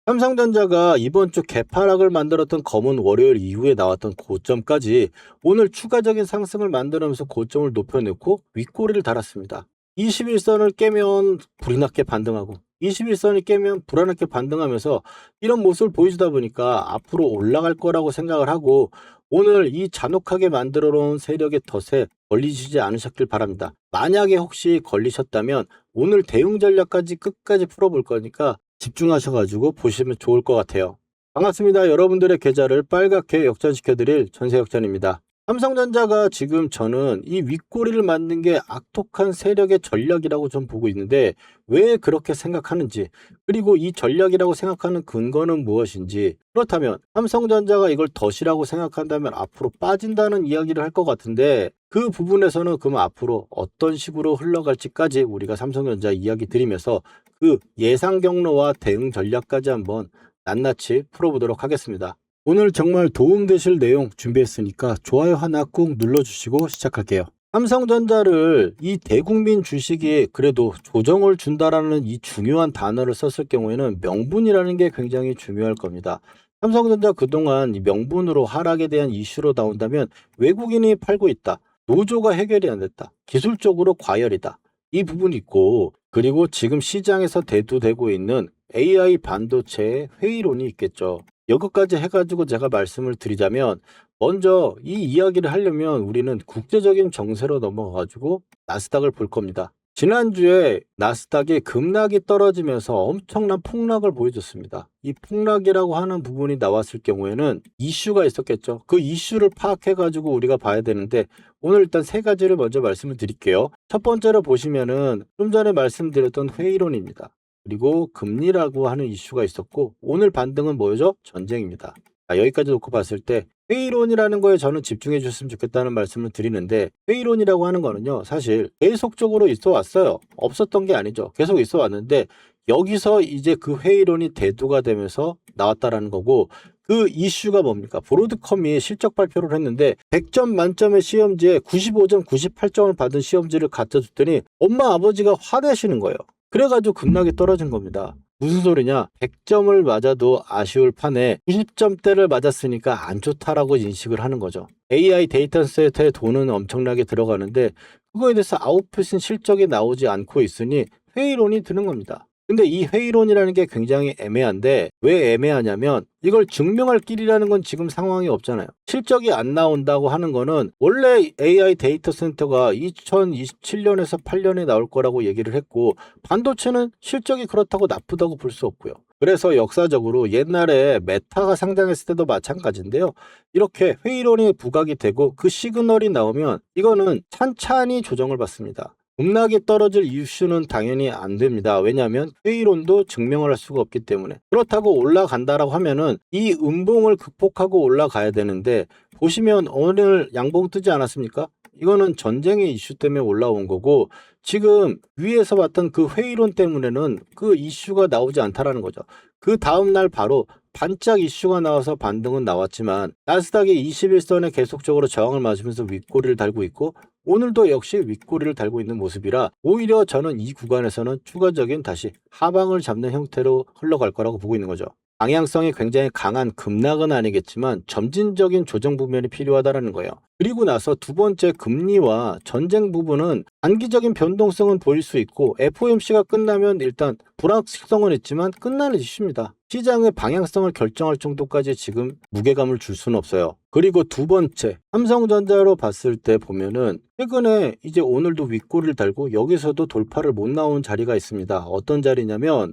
삼성전자가 이번 주 개파락을 만들었던 검은 월요일 이후에 나왔던 고점까지 오늘 추가적인 상승을 만들면서 고점을 높여놓고 윗꼬리를 달았습니다. 21선을 깨면 불이 났게 반등하고 21선을 깨면 불안하게 반등하면서 이런 모습을 보여주다 보니까 앞으로 올라갈 거라고 생각을 하고 오늘 이 잔혹하게 만들어 놓은 세력의 덫에 걸리시지 않으셨길 바랍니다. 만약에 혹시 걸리셨다면 오늘 대응 전략까지 끝까지 풀어볼 거니까 집중하셔가지고 보시면 좋을 것 같아요. 반갑습니다. 여러분들의 계좌를 빨갛게 역전시켜드릴 전세역전입니다. 삼성전자가 지금 저는 이 윗꼬리를 만든 게 악독한 세력의 전략이라고 좀 보고 있는데 왜 그렇게 생각하는지, 그리고 이 전략이라고 생각하는 근거는 무엇인지, 그렇다면 삼성전자가 이걸 덫이라고 생각한다면 앞으로 빠진다는 이야기를 할 것 같은데 그 부분에서는 그럼 앞으로 어떤 식으로 흘러갈지까지 우리가 삼성전자 이야기 드리면서 그 예상 경로와 대응 전략까지 한번 낱낱이 풀어보도록 하겠습니다. 오늘 정말 도움되실 내용 준비했으니까 좋아요 하나 꾹 눌러주시고 시작할게요. 삼성전자를 이 대국민 주식이 그래도 조정을 준다라는 이 중요한 단어를 썼을 경우에는 명분이라는 게 굉장히 중요할 겁니다. 삼성전자 그동안 이 명분으로 하락에 대한 이슈로 나온다면 외국인이 팔고 있다, 노조가 해결이 안 됐다, 기술적으로 과열이다, 이 부분이 있고, 그리고 지금 시장에서 대두되고 있는 AI 반도체의 회의론이 있겠죠. 여기까지 해가지고 제가 말씀을 드리자면 먼저 이 이야기를 하려면 우리는 국제적인 정세로 넘어가가지고 나스닥을 볼 겁니다. 지난주에 나스닥이 급락이 떨어지면서 엄청난 폭락을 보여줬습니다. 이 폭락이라고 하는 부분이 나왔을 경우에는 이슈가 있었겠죠. 그 이슈를 파악해가지고 우리가 봐야 되는데 오늘 일단 세 가지를 먼저 말씀을 드릴게요. 첫 번째로 보시면은 좀 전에 말씀드렸던 회의론입니다. 그리고 금리라고 하는 이슈가 있었고 오늘 반등은 뭐죠? 전쟁입니다. 여기까지 놓고 봤을 때 회의론이라는 거에 저는 집중해 주셨으면 좋겠다는 말씀을 드리는데, 회의론이라고 하는 거는요 사실 계속적으로 있어 왔어요. 없었던 게 아니죠. 계속 있어 왔는데 여기서 이제 그 회의론이 대두가 되면서 나왔다라는 거고, 그 이슈가 뭡니까? 브로드컴이 실적 발표를 했는데 100점 만점의 시험지에 95점, 98점을 받은 시험지를 갖다 줬더니 엄마 아버지가 화내시는 거예요. 그래가지고 급락이 떨어진 겁니다. 무슨 소리냐? 100점을 맞아도 아쉬울 판에 90점대를 맞았으니까 안 좋다라고 인식을 하는 거죠. AI 데이터 센터에 돈은 엄청나게 들어가는데 그거에 대해서 아웃풋인 실적이 나오지 않고 있으니 회의론이 드는 겁니다. 근데 이 회의론이라는 게 굉장히 애매한데 왜 애매하냐면 이걸 증명할 길이라는 건 지금 상황이 없잖아요. 실적이 안 나온다고 하는 거는 원래 AI 데이터 센터가 2027년에서 8년에 나올 거라고 얘기를 했고, 반도체는 실적이 그렇다고 나쁘다고 볼 수 없고요. 그래서 역사적으로 옛날에 메타가 상장했을 때도 마찬가지인데요. 이렇게 회의론이 부각이 되고 그 시그널이 나오면 이거는 찬찬히 조정을 받습니다. 급락이 떨어질 이슈는 당연히 안 됩니다. 왜냐하면 회의론도 증명을 할 수가 없기 때문에. 그렇다고 올라간다라고 하면은 이 음봉을 극복하고 올라가야 되는데 보시면 오늘 양봉 뜨지 않았습니까? 이거는 전쟁의 이슈 때문에 올라온 거고 지금 위에서 봤던 그 회의론 때문에는 그 이슈가 나오지 않다라는 거죠. 그 다음날 바로 반짝 이슈가 나와서 반등은 나왔지만 나스닥이 21선에 계속적으로 저항을 맞으면서 윗꼬리를 달고 있고 오늘도 역시 윗꼬리를 달고 있는 모습이라 오히려 저는 이 구간에서는 추가적인 다시 하방을 잡는 형태로 흘러갈 거라고 보고 있는 거죠. 방향성이 굉장히 강한 급락은 아니겠지만 점진적인 조정 부면이 필요하다는 거예요. 그리고 나서 두 번째 금리와 전쟁 부분은 단기적인 변동성은 보일 수 있고 FOMC가 끝나면 일단 불확실성은 있지만 끝나는 이슈입니다. 시장의 방향성을 결정할 정도까지 지금 무게감을 줄 수는 없어요. 그리고 두 번째, 삼성전자로 봤을 때 보면은 최근에 이제 오늘도 윗꼬리를 달고 여기서도 돌파를 못 나온 자리가 있습니다. 어떤 자리냐면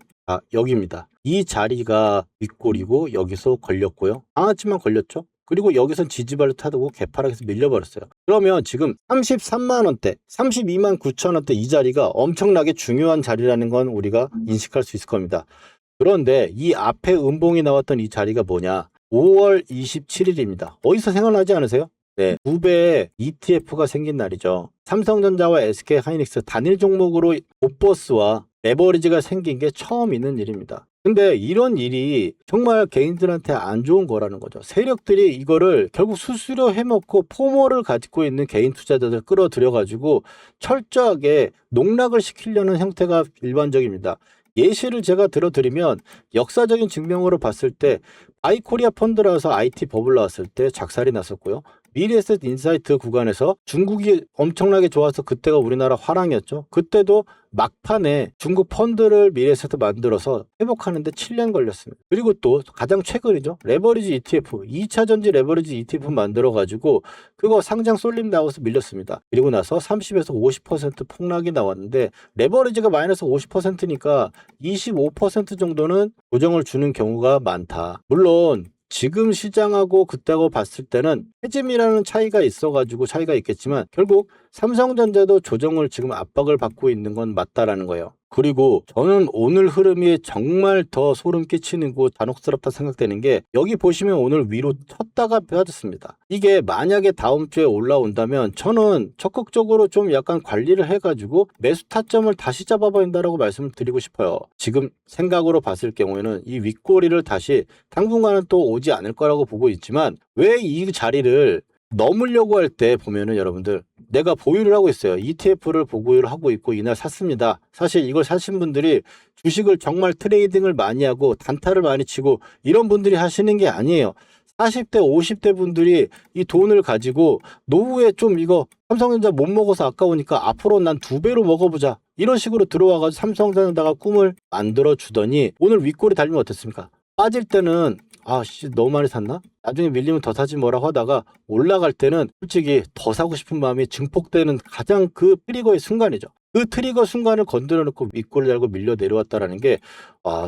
여기입니다. 이 자리가 윗꼬리고 여기서 걸렸고요. 강하지만 걸렸죠. 그리고 여기선 지지발로 타고 개파락에서 밀려버렸어요. 그러면 지금 33만 원대, 32만 9천 원대 이 자리가 엄청나게 중요한 자리라는 건 우리가 인식할 수 있을 겁니다. 그런데 이 앞에 음봉이 나왔던 이 자리가 뭐냐? 5월 27일입니다. 어디서 생각나지 않으세요? 네, 2배의 ETF가 생긴 날이죠. 삼성전자와 SK하이닉스 단일 종목으로 옵버스와 레버리지가 생긴 게 처음 있는 일입니다. 근데 이런 일이 정말 개인들한테 안 좋은 거라는 거죠. 세력들이 이거를 결국 수수료 해먹고 포모를 가지고 있는 개인 투자자들 끌어들여가지고 철저하게 농락을 시키려는 형태가 일반적입니다. 예시를 제가 들어드리면 역사적인 증명으로 봤을 때 바이코리아 펀드라서 IT 버블 나왔을 때 작살이 났었고요. 미래에셋 인사이트 구간에서 중국이 엄청나게 좋아서 그때가 우리나라 화랑이었죠. 그때도 막판에 중국 펀드를 미래에셋 만들어서 회복하는데 7년 걸렸습니다. 그리고 또 가장 최근이죠. 레버리지 ETF, 2차 전지 레버리지 ETF 만들어가지고 그거 상장 쏠림 나와서 밀렸습니다. 그리고 나서 30에서 50% 폭락이 나왔는데 레버리지가 마이너스 50%니까 25% 정도는 고정을 주는 경우가 많다. 물론 지금 시장하고 그때하고 봤을 때는 해짐이라는 차이가 있어가지고 차이가 있겠지만 결국 삼성전자도 조정을 지금 압박을 받고 있는 건 맞다라는 거예요. 그리고 저는 오늘 흐름이 정말 더 소름 끼치는 거 잔혹스럽다 생각되는 게 여기 보시면 오늘 위로 쳤다가 빠졌습니다. 이게 만약에 다음 주에 올라온다면 저는 적극적으로 좀 약간 관리를 해가지고 매수 타점을 다시 잡아봐야 한다라고 말씀을 드리고 싶어요. 지금 생각으로 봤을 경우에는 이 윗꼬리를 다시 당분간은 또 오지 않을 거라고 보고 있지만 왜 이 자리를 넘으려고 할 때 보면은 여러분들 내가 보유를 하고 있어요. ETF를 보유를 하고 있고 이날 샀습니다. 사실 이걸 사신 분들이 주식을 정말 트레이딩을 많이 하고 단타를 많이 치고 이런 분들이 하시는 게 아니에요. 40대 50대 분들이 이 돈을 가지고 노후에 좀 이거 삼성전자 못 먹어서 아까우니까 앞으로 난 2배로 먹어보자 이런 식으로 들어와가지고 삼성전자가 꿈을 만들어 주더니 오늘 윗골이 달리면 어땠습니까? 빠질 때는 아씨 너무 많이 샀나? 나중에 밀리면 더 사지 뭐라고 하다가 올라갈 때는 솔직히 더 사고 싶은 마음이 증폭되는 가장 그 트리거의 순간이죠. 그 트리거 순간을 건드려 놓고 윗골을 달고 밀려 내려왔다라는 게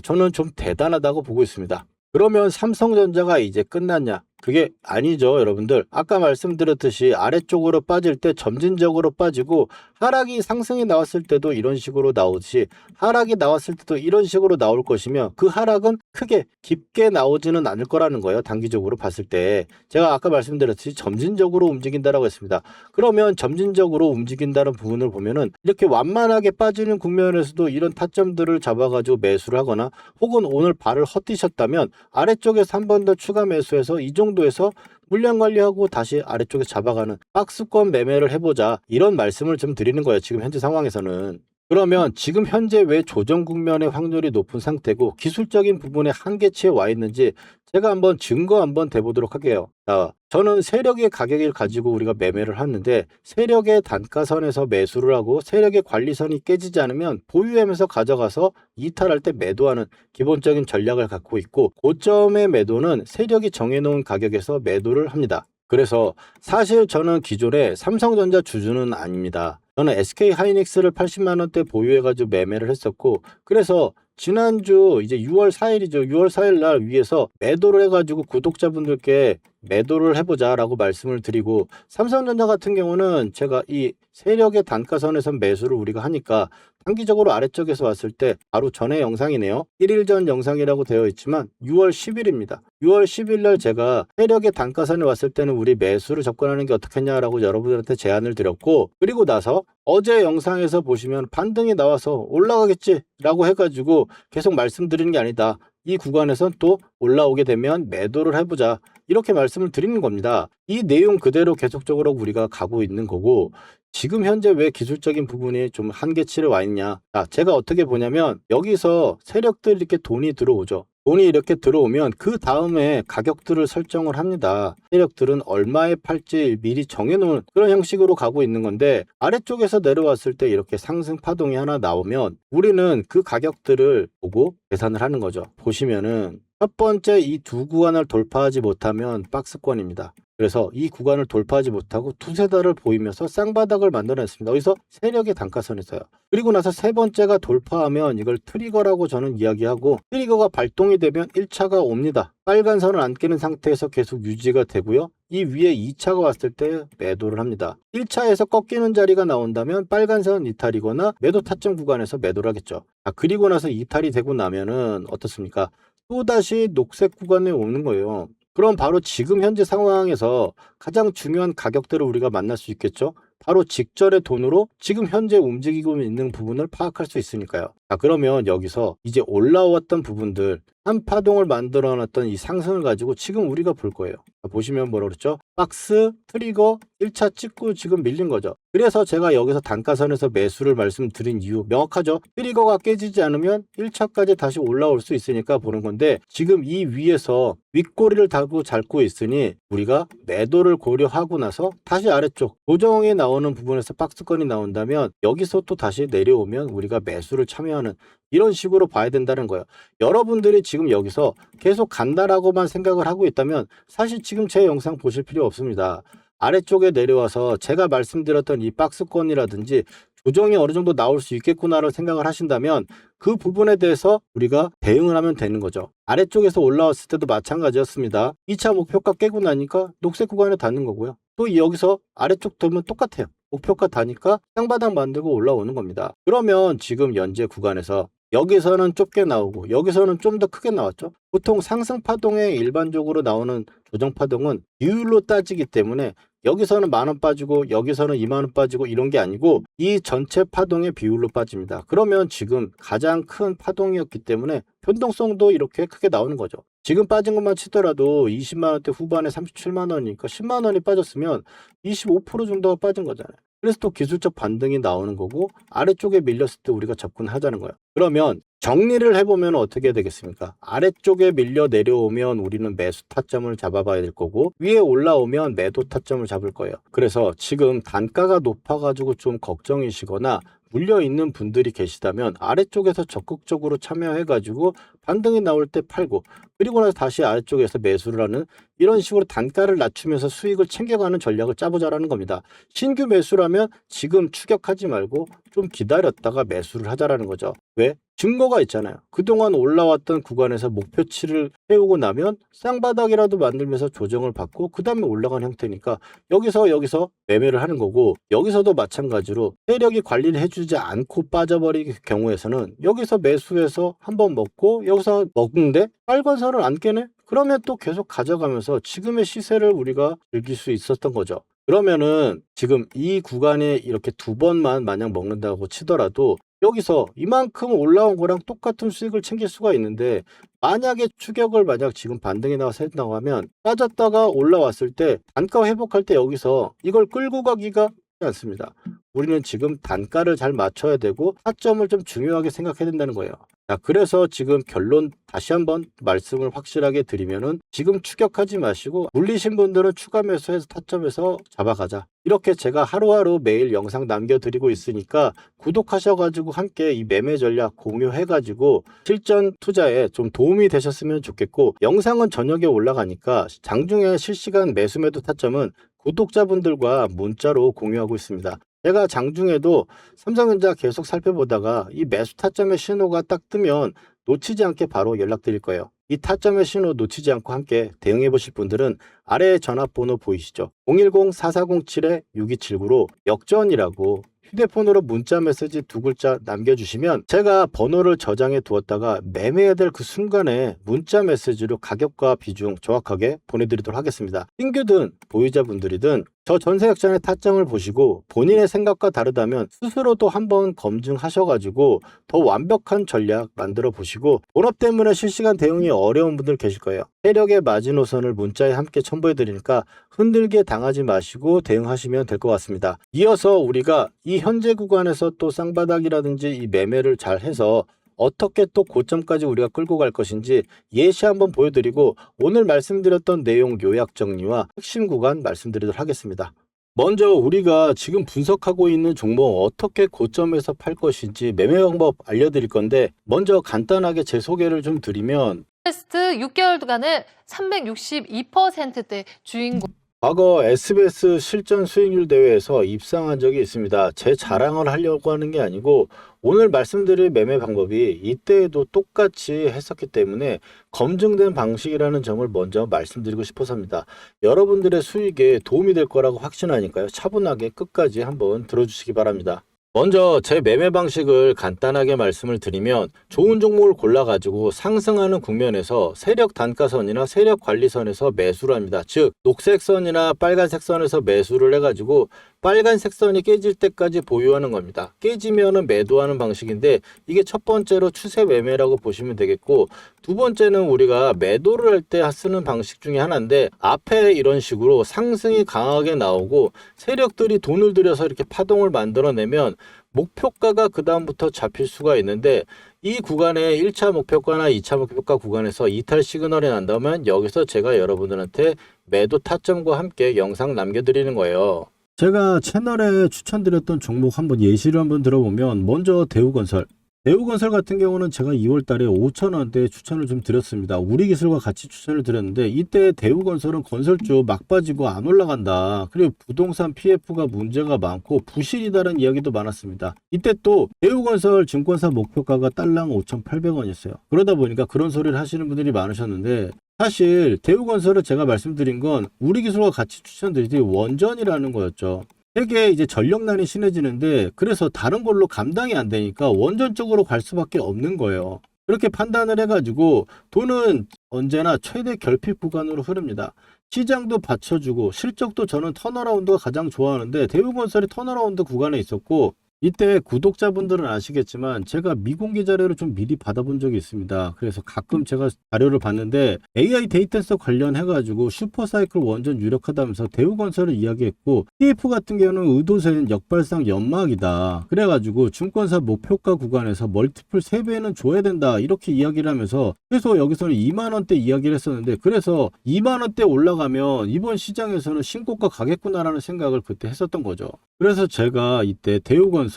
저는 좀 대단하다고 보고 있습니다. 그러면 삼성전자가 이제 끝났냐? 그게 아니죠, 여러분들. 아까 말씀드렸듯이 아래쪽으로 빠질 때 점진적으로 빠지고 하락이 상승이 나왔을 때도 이런 식으로 나오듯이 하락이 나왔을 때도 이런 식으로 나올 것이며 그 하락은 크게 깊게 나오지는 않을 거라는 거예요. 단기적으로 봤을 때. 제가 아까 말씀드렸듯이 점진적으로 움직인다라고 했습니다. 그러면 점진적으로 움직인다는 부분을 보면은 이렇게 완만하게 빠지는 국면에서도 이런 타점들을 잡아가지고 매수를 하거나 혹은 오늘 발을 헛디셨다면 아래쪽에서 한 번 더 추가 매수해서 이 정도에서 물량 관리하고 다시 아래쪽에 잡아가는 박스권 매매를 해보자 이런 말씀을 좀 드리는 거예요. 지금 현재 상황에서는. 그러면 지금 현재 왜 조정 국면의 확률이 높은 상태고 기술적인 부분에 한계치에 와 있는지 제가 한번 증거 한번 대보도록 할게요. 자, 저는 세력의 가격을 가지고 우리가 매매를 하는데 세력의 단가선에서 매수를 하고 세력의 관리선이 깨지지 않으면 보유하면서 가져가서 이탈할 때 매도하는 기본적인 전략을 갖고 있고 고점의 매도는 세력이 정해놓은 가격에서 매도를 합니다. 그래서 사실 저는 기존에 삼성전자 주주는 아닙니다. 저는 SK 하이닉스를 80만 원대 보유해가지고 매매를 했었고 그래서 지난주 이제 6월 4일이죠. 6월 4일 날 위에서 매도를 해가지고 구독자분들께 매도를 해보자라고 말씀을 드리고 삼성전자 같은 경우는 제가 이 세력의 단가선에서 매수를 우리가 하니까 단기적으로 아래쪽에서 왔을 때 바로 전에 영상이네요. 1일 전 영상이라고 되어 있지만 6월 10일입니다. 6월 10일 날 제가 세력의 단가선에 왔을 때는 우리 매수를 접근하는 게 어떻겠냐라고 여러분들한테 제안을 드렸고 그리고 나서 어제 영상에서 보시면 반등이 나와서 올라가겠지라고 해가지고 계속 말씀드리는 게 아니다. 이 구간에선 또 올라오게 되면 매도를 해보자. 이렇게 말씀을 드리는 겁니다. 이 내용 그대로 계속적으로 우리가 가고 있는 거고 지금 현재 왜 기술적인 부분이 좀 한계치에 와 있냐. 자, 제가 어떻게 보냐면 여기서 세력들 이렇게 돈이 들어오죠. 돈이 이렇게 들어오면 그 다음에 가격들을 설정을 합니다. 세력들은 얼마에 팔지 미리 정해놓은 그런 형식으로 가고 있는 건데 아래쪽에서 내려왔을 때 이렇게 상승 파동이 하나 나오면 우리는 그 가격들을 보고 계산을 하는 거죠. 보시면은 첫 번째 이 두 구간을 돌파하지 못하면 박스권입니다. 그래서 이 구간을 돌파하지 못하고 두세 달을 보이면서 쌍바닥을 만들어냈습니다. 여기서 세력의 단가선에서요. 그리고 나서 세 번째가 돌파하면 이걸 트리거라고 저는 이야기하고 트리거가 발동이 되면 1차가 옵니다. 빨간 선을 안 깨는 상태에서 계속 유지가 되고요. 이 위에 2차가 왔을 때 매도를 합니다. 1차에서 꺾이는 자리가 나온다면 빨간 선 이탈이거나 매도 타점 구간에서 매도를 하겠죠. 그리고 나서 이탈이 되고 나면은 어떻습니까? 또다시 녹색 구간에 오는 거예요. 그럼 바로 지금 현재 상황에서 가장 중요한 가격대를 우리가 만날 수 있겠죠. 바로 직전의 돈으로 지금 현재 움직이고 있는 부분을 파악할 수 있으니까요. 그러면 여기서 이제 올라왔던 부분들 한 파동을 만들어 놨던 이 상승을 가지고 지금 우리가 볼 거예요. 보시면 뭐라 그랬죠? 박스, 트리거, 1차 찍고 지금 밀린 거죠. 그래서 제가 여기서 단가선에서 매수를 말씀드린 이유 명확하죠? 트리거가 깨지지 않으면 1차까지 다시 올라올 수 있으니까 보는 건데, 지금 이 위에서 윗꼬리를 잡고 있으니 우리가 매도를 고려하고 나서 다시 아래쪽 조정이 나오는 부분에서 박스권이 나온다면 여기서 또 다시 내려오면 우리가 매수를 참여하는, 이런 식으로 봐야 된다는 거예요. 여러분들이 지금 여기서 계속 간다라고만 생각을 하고 있다면 사실 지금 제 영상 보실 필요 없습니다. 아래쪽에 내려와서 제가 말씀드렸던 이 박스권이라든지 조정이 어느 정도 나올 수 있겠구나를 생각을 하신다면 그 부분에 대해서 우리가 대응을 하면 되는 거죠. 아래쪽에서 올라왔을 때도 마찬가지였습니다. 2차 목표가 깨고 나니까 녹색 구간에 닿는 거고요. 또 여기서 아래쪽 되면 똑같아요. 목표가 닿으니까 땅바닥 만들고 올라오는 겁니다. 그러면 지금 현재 구간에서 여기서는 좁게 나오고 여기서는 좀 더 크게 나왔죠. 보통 상승 파동에 일반적으로 나오는 조정 파동은 비율로 따지기 때문에 여기서는 10,000원 빠지고 여기서는 20,000원 빠지고 이런 게 아니고 이 전체 파동의 비율로 빠집니다. 그러면 지금 가장 큰 파동이었기 때문에 변동성도 이렇게 크게 나오는 거죠. 지금 빠진 것만 치더라도 20만원대 후반에 37만원이니까 10만원이 빠졌으면 25% 정도가 빠진 거잖아요. 그래서 또 기술적 반등이 나오는 거고 아래쪽에 밀렸을 때 우리가 접근하자는 거예요. 그러면 정리를 해보면 어떻게 되겠습니까? 아래쪽에 밀려 내려오면 우리는 매수 타점을 잡아봐야 될 거고 위에 올라오면 매도 타점을 잡을 거예요. 그래서 지금 단가가 높아가지고 좀 걱정이시거나 물려있는 분들이 계시다면 아래쪽에서 적극적으로 참여해가지고 반등이 나올 때 팔고 그리고 나서 다시 아래쪽에서 매수를 하는, 이런 식으로 단가를 낮추면서 수익을 챙겨가는 전략을 짜보자라는 겁니다. 신규 매수라면 지금 추격하지 말고 좀 기다렸다가 매수를 하자라는 거죠. 왜? 증거가 있잖아요. 그동안 올라왔던 구간에서 목표치를 세우고 나면 쌍바닥이라도 만들면서 조정을 받고 그 다음에 올라간 형태니까 여기서 매매를 하는 거고, 여기서도 마찬가지로 세력이 관리를 해주지 않고 빠져버린 경우에서는 여기서 매수해서 한번 먹고 여기서 먹는데 빨간 선을 안 깨네? 그러면 또 계속 가져가면서 지금의 시세를 우리가 즐길 수 있었던 거죠. 그러면은 지금 이 구간에 이렇게 두 번만 만약 먹는다고 치더라도 여기서 이만큼 올라온 거랑 똑같은 수익을 챙길 수가 있는데, 만약에 추격을 만약 지금 반등이 나와서 했다고 하면 빠졌다가 올라왔을 때 단가 회복할 때 여기서 이걸 끌고 가기가 쉽지 않습니다. 우리는 지금 단가를 잘 맞춰야 되고 타점을 좀 중요하게 생각해야 된다는 거예요. 자, 그래서 지금 결론 다시 한번 말씀을 확실하게 드리면은 지금 추격하지 마시고 물리신 분들은 추가 매수해서 타점에서 잡아가자. 이렇게 제가 하루하루 매일 영상 남겨드리고 있으니까 구독하셔가지고 함께 이 매매 전략 공유해가지고 실전 투자에 좀 도움이 되셨으면 좋겠고, 영상은 저녁에 올라가니까 장중에 실시간 매수 매도 타점은 구독자분들과 문자로 공유하고 있습니다. 제가 장중에도 삼성전자 계속 살펴보다가 이 매수 타점의 신호가 딱 뜨면 놓치지 않게 바로 연락드릴 거예요. 이 타점의 신호 놓치지 않고 함께 대응해 보실 분들은 아래 전화번호 보이시죠? 010-4407-6279로 역전이라고 휴대폰으로 문자 메시지 2글자 남겨주시면 제가 번호를 저장해 두었다가 매매해야 될 그 순간에 문자 메시지로 가격과 비중 정확하게 보내드리도록 하겠습니다. 신규든 보유자분들이든 저 전세역전의 타점을 보시고 본인의 생각과 다르다면 스스로도 한번 검증하셔가지고 더 완벽한 전략 만들어 보시고, 본업 때문에 실시간 대응이 어려운 분들 계실 거예요. 세력의 마지노선을 문자에 함께 첨부해 드리니까 흔들게 당하지 마시고 대응하시면 될 것 같습니다. 이어서 우리가 이 현재 구간에서 또 쌍바닥이라든지 이 매매를 잘 해서 어떻게 또 고점까지 우리가 끌고 갈 것인지 예시 한번 보여드리고 오늘 말씀드렸던 내용 요약 정리와 핵심 구간 말씀드리도록 하겠습니다. 먼저 우리가 지금 분석하고 있는 종목 어떻게 고점에서 팔 것인지 매매 방법 알려드릴 건데, 먼저 간단하게 제 소개를 좀 드리면 테스트 6개월간을 362%대 주인공. 과거 SBS 실전 수익률 대회에서 입상한 적이 있습니다. 제 자랑을 하려고 하는 게 아니고 오늘 말씀드릴 매매 방법이 이때에도 똑같이 했었기 때문에 검증된 방식이라는 점을 먼저 말씀드리고 싶어서입니다. 여러분들의 수익에 도움이 될 거라고 확신하니까요. 차분하게 끝까지 한번 들어주시기 바랍니다. 먼저 제 매매 방식을 간단하게 말씀을 드리면 좋은 종목을 골라가지고 상승하는 국면에서 세력 단가선이나 세력 관리선에서 매수를 합니다. 즉 녹색 선이나 빨간색 선에서 매수를 해가지고 빨간색 선이 깨질 때까지 보유하는 겁니다. 깨지면은 매도하는 방식인데 이게 첫 번째로 추세 매매라고 보시면 되겠고, 두 번째는 우리가 매도를 할 때 쓰는 방식 중에 하나인데, 앞에 이런 식으로 상승이 강하게 나오고 세력들이 돈을 들여서 이렇게 파동을 만들어내면 목표가가 그 다음부터 잡힐 수가 있는데, 이 구간에 1차 목표가나 2차 목표가 구간에서 이탈 시그널이 난다면 여기서 제가 여러분들한테 매도 타점과 함께 영상 남겨드리는 거예요. 제가 채널에 추천드렸던 종목 한번 예시를 한번 들어보면, 먼저 대우건설. 대우건설 같은 경우는 제가 2월 달에 5,000원대 추천을 좀 드렸습니다. 우리기술과 같이 추천을 드렸는데, 이때 대우건설은 건설주 막 빠지고 안 올라간다. 그리고 부동산 PF가 문제가 많고 부실이다라는 이야기도 많았습니다. 이때 또 대우건설 증권사 목표가가 달랑 5,800원이었어요. 그러다 보니까 그런 소리를 하시는 분들이 많으셨는데, 사실 대우건설을 제가 말씀드린 건 우리기술과 같이 추천드리듯이 원전이라는 거였죠. 세계 이제 전력난이 심해지는데, 그래서 다른 걸로 감당이 안 되니까 원전 쪽으로 갈 수밖에 없는 거예요. 그렇게 판단을 해가지고 돈은 언제나 최대 결핍 구간으로 흐릅니다. 시장도 받쳐주고 실적도 저는 턴어라운드가 가장 좋아하는데, 대우건설이 턴어라운드 구간에 있었고, 이때 구독자분들은 아시겠지만 제가 미공개 자료를 좀 미리 받아본 적이 있습니다. 그래서 가끔 제가 자료를 봤는데 AI 데이터 센서 관련해가지고 슈퍼사이클 원전 유력하다면서 대우건설을 이야기했고, TF 같은 경우는 의도된 역발상 연막이다. 그래가지고 증권사 목표가 구간에서 멀티플 3배는 줘야 된다. 이렇게 이야기를 하면서 최소 여기서는 2만원대 이야기를 했었는데, 그래서 2만원대 올라가면 이번 시장에서는 신고가 가겠구나라는 생각을 그때 했었던 거죠. 그래서 제가 이때 대우건설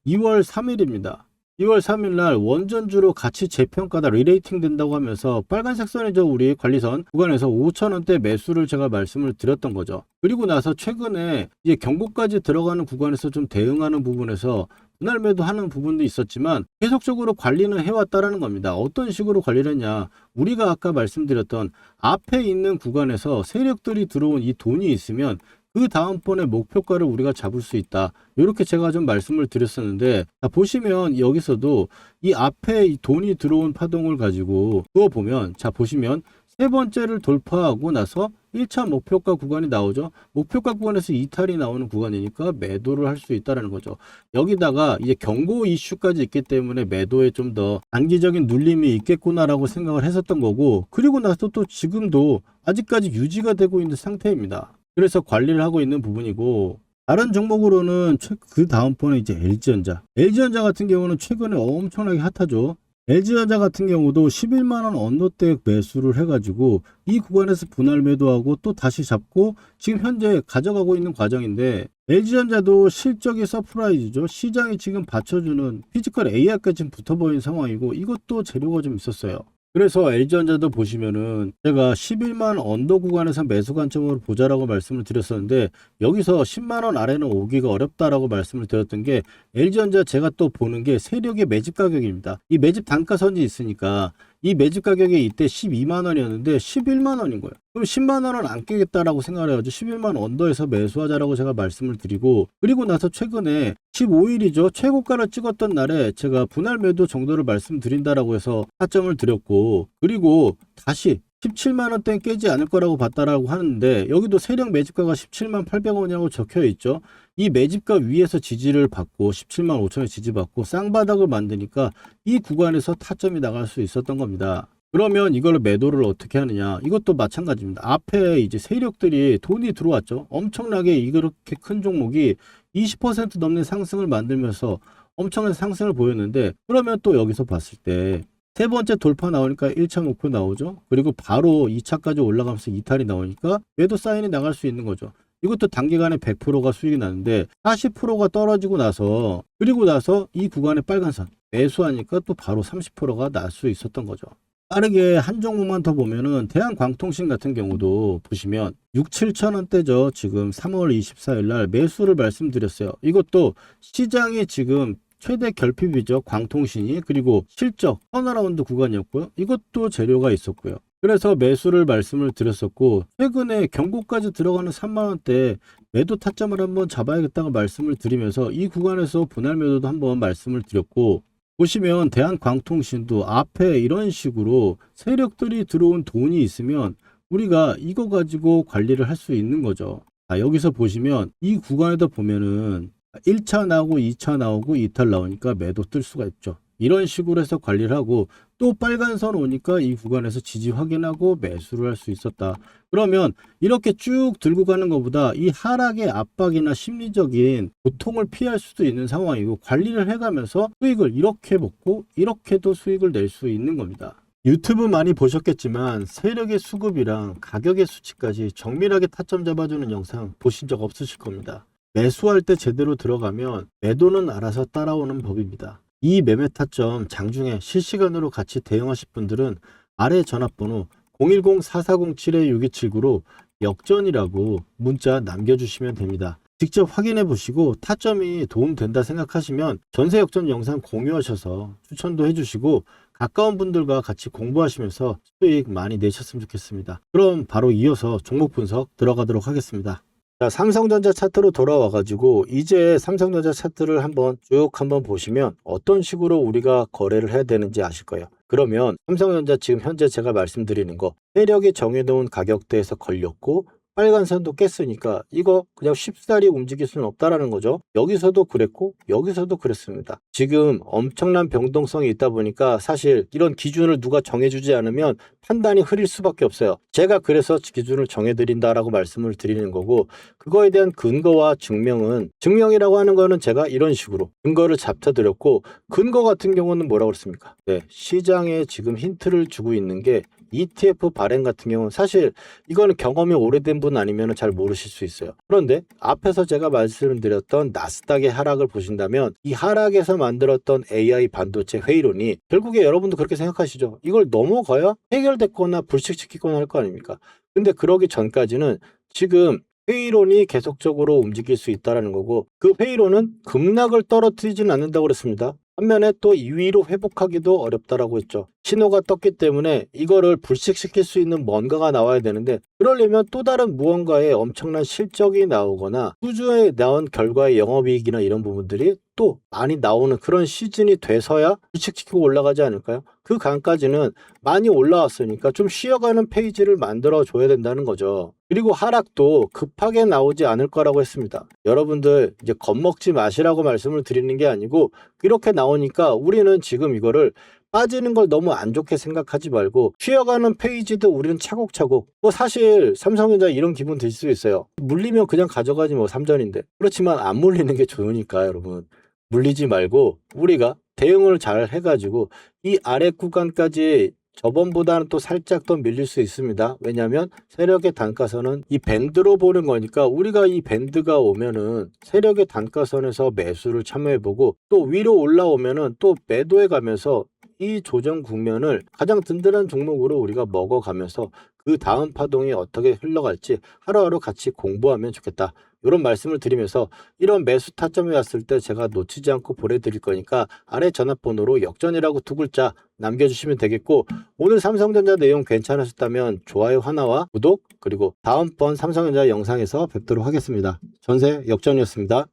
2월 3일입니다. 2월 3일 날 원전주로 같이 재평가다 리레이팅 된다고 하면서 빨간색 선이죠. 우리 관리선 구간에서 5,000원대 매수를 제가 말씀을 드렸던 거죠. 그리고 나서 최근에 이제 경고까지 들어가는 구간에서 좀 대응하는 부분에서 분할 매도하는 부분도 있었지만 계속적으로 관리는 해왔다라는 겁니다. 어떤 식으로 관리를 했냐, 우리가 아까 말씀드렸던 앞에 있는 구간에서 세력들이 들어온 이 돈이 있으면 그 다음번에 목표가를 우리가 잡을 수 있다. 이렇게 제가 좀 말씀을 드렸었는데, 보시면 여기서도 이 앞에 이 돈이 들어온 파동을 가지고 그거 보면, 자 보시면 세 번째를 돌파하고 나서 1차 목표가 구간이 나오죠. 목표가 구간에서 이탈이 나오는 구간이니까 매도를 할 수 있다는 거죠. 여기다가 이제 경고 이슈까지 있기 때문에 매도에 좀 더 단기적인 눌림이 있겠구나라고 생각을 했었던 거고, 그리고 나서 또 지금도 아직까지 유지가 되고 있는 상태입니다. 그래서 관리를 하고 있는 부분이고, 다른 종목으로는 그 다음번에 이제 LG전자. LG전자 같은 경우는 최근에 엄청나게 핫하죠. LG전자 같은 경우도 11만원 언더대 매수를 해가지고 이 구간에서 분할 매도하고 또 다시 잡고 지금 현재 가져가고 있는 과정인데, LG전자도 실적이 서프라이즈죠. 시장이 지금 받쳐주는 피지컬 AI까지 지금 붙어버린 상황이고, 이것도 재료가 좀 있었어요. 그래서 LG전자도 보시면은 제가 11만 언더 구간에서 매수 관점으로 보자라고 말씀을 드렸었는데, 여기서 10만원 아래는 오기가 어렵다라고 말씀을 드렸던 게, LG전자 제가 또 보는 게 세력의 매집 가격입니다. 이 매집 단가선이 있으니까 이 매집 가격이 이때 12만원이었는데 11만원인 거예요. 그럼 10만원은 안 깨겠다라고 생각을 해가지고 11만 언더에서 매수하자라고 제가 말씀을 드리고, 그리고 나서 최근에 15일이죠. 최고가를 찍었던 날에 제가 분할 매도 정도를 말씀드린다라고 해서 타점을 드렸고, 그리고 다시 17만원대는 깨지 않을 거라고 봤다라고 하는데, 여기도 세력 매집가가 17만 800원이라고 적혀 있죠. 이 매집가 위에서 지지를 받고 17만 5천원 지지받고 쌍바닥을 만드니까 이 구간에서 타점이 나갈 수 있었던 겁니다. 그러면 이걸 매도를 어떻게 하느냐, 이것도 마찬가지입니다. 앞에 이제 세력들이 돈이 들어왔죠. 엄청나게 이렇게 큰 종목이 20% 넘는 상승을 만들면서 엄청난 상승을 보였는데, 그러면 또 여기서 봤을 때 세 번째 돌파 나오니까 1차 목표 나오죠. 그리고 바로 2차까지 올라가면서 이탈이 나오니까 매도 사인이 나갈 수 있는 거죠. 이것도 단기간에 100%가 수익이 나는데 40%가 떨어지고 나서, 그리고 나서 이 구간에 빨간선 매수하니까 또 바로 30%가 날 수 있었던 거죠. 빠르게 한 종목만 더 보면은 대한광통신 같은 경우도 보시면 6, 7천원대죠. 지금 3월 24일 날 매수를 말씀드렸어요. 이것도 시장이 지금 최대 결핍이죠. 광통신이. 그리고 실적 턴어라운드 구간이었고요. 이것도 재료가 있었고요. 그래서 매수를 말씀을 드렸었고 최근에 경고까지 들어가는 3만원대 매도 타점을 한번 잡아야겠다고 말씀을 드리면서 이 구간에서 분할 매도도 한번 말씀을 드렸고 보시면 대한광통신도 앞에 이런 식으로 세력들이 들어온 돈이 있으면 우리가 이거 가지고 관리를 할 수 있는 거죠. 여기서 보시면 이 구간에다 보면은 1차 나오고 2차 나오고 이탈 나오니까 매도 뜰 수가 있죠. 이런 식으로 해서 관리를 하고 또 빨간 선 오니까 이 구간에서 지지 확인하고 매수를 할 수 있었다. 그러면 이렇게 쭉 들고 가는 것보다 이 하락의 압박이나 심리적인 고통을 피할 수도 있는 상황이고 관리를 해가면서 수익을 이렇게 먹고 이렇게도 수익을 낼 수 있는 겁니다. 유튜브 많이 보셨겠지만 세력의 수급이랑 가격의 수치까지 정밀하게 타점 잡아주는 영상 보신 적 없으실 겁니다. 매수할 때 제대로 들어가면 매도는 알아서 따라오는 법입니다. 이 매매 타점 장중에 실시간으로 같이 대응하실 분들은 아래 전화번호 010-4407-6279로 역전이라고 문자 남겨주시면 됩니다. 직접 확인해 보시고 타점이 도움된다 생각하시면 전세 역전 영상 공유하셔서 추천도 해주시고 가까운 분들과 같이 공부하시면서 수익 많이 내셨으면 좋겠습니다. 그럼 바로 이어서 종목 분석 들어가도록 하겠습니다. 자, 삼성전자 차트로 돌아와가지고 이제 삼성전자 차트를 쭉 한번 보시면 어떤 식으로 우리가 거래를 해야 되는지 아실 거예요. 그러면 삼성전자 지금 현재 제가 말씀드리는 거 세력이 정해놓은 가격대에서 걸렸고 빨간 선도 깼으니까 이거 그냥 쉽사리 움직일 수는 없다라는 거죠. 여기서도 그랬고 여기서도 그랬습니다. 지금 엄청난 변동성이 있다 보니까 사실 이런 기준을 누가 정해주지 않으면 판단이 흐릴 수밖에 없어요. 제가 그래서 기준을 정해드린다라고 말씀을 드리는 거고 그거에 대한 근거와 증명이라고 하는 거는 제가 이런 식으로 근거를 잡혀드렸고 근거 같은 경우는 뭐라고 그랬습니까? 네, 시장에 지금 힌트를 주고 있는 게 ETF 발행 같은 경우는 사실 이거는 경험이 오래된 분 아니면 잘 모르실 수 있어요. 그런데 앞에서 제가 말씀드렸던 나스닥의 하락을 보신다면 이 하락에서 만들었던 AI 반도체 회의론이 결국에 여러분도 그렇게 생각하시죠. 이걸 넘어가야 해결됐거나 불식시키거나 할 거 아닙니까? 근데 그러기 전까지는 지금 회의론이 계속적으로 움직일 수 있다는 거고 그 회의론은 급락을 떨어뜨리지는 않는다고 그랬습니다. 반면에 또 2위로 회복하기도 어렵다라고 했죠. 신호가 떴기 때문에 이거를 불식시킬 수 있는 뭔가가 나와야 되는데 그러려면 또 다른 무언가의 엄청난 실적이 나오거나 후주에 나온 결과의 영업이익이나 이런 부분들이 또 많이 나오는 그런 시즌이 돼서야 불식시키고 올라가지 않을까요? 그 강까지는 많이 올라왔으니까 좀 쉬어가는 페이지를 만들어 줘야 된다는 거죠. 그리고 하락도 급하게 나오지 않을 거라고 했습니다. 여러분들 이제 겁먹지 마시라고 말씀을 드리는 게 아니고 이렇게 나오니까 우리는 지금 이거를 빠지는 걸 너무 안 좋게 생각하지 말고 쉬어가는 페이지도 우리는 차곡차곡 사실 삼성전자 이런 기분 들 수 있어요. 물리면 그냥 가져가지 삼전인데 그렇지만 안 물리는 게 좋으니까 여러분 물리지 말고 우리가 대응을 잘 해가지고 이 아래 구간까지 저번보다는 또 살짝 더 밀릴 수 있습니다. 왜냐하면 세력의 단가선은 이 밴드로 보는 거니까 우리가 이 밴드가 오면은 세력의 단가선에서 매수를 참여해보고 또 위로 올라오면은 또 매도해 가면서 이 조정 국면을 가장 든든한 종목으로 우리가 먹어가면서 그 다음 파동이 어떻게 흘러갈지 하루하루 같이 공부하면 좋겠다. 이런 말씀을 드리면서 이런 매수 타점이 왔을 때 제가 놓치지 않고 보내드릴 거니까 아래 전화번호로 역전이라고 두 글자 남겨주시면 되겠고 오늘 삼성전자 내용 괜찮으셨다면 좋아요 하나와 구독 그리고 다음번 삼성전자 영상에서 뵙도록 하겠습니다. 전세 역전이었습니다.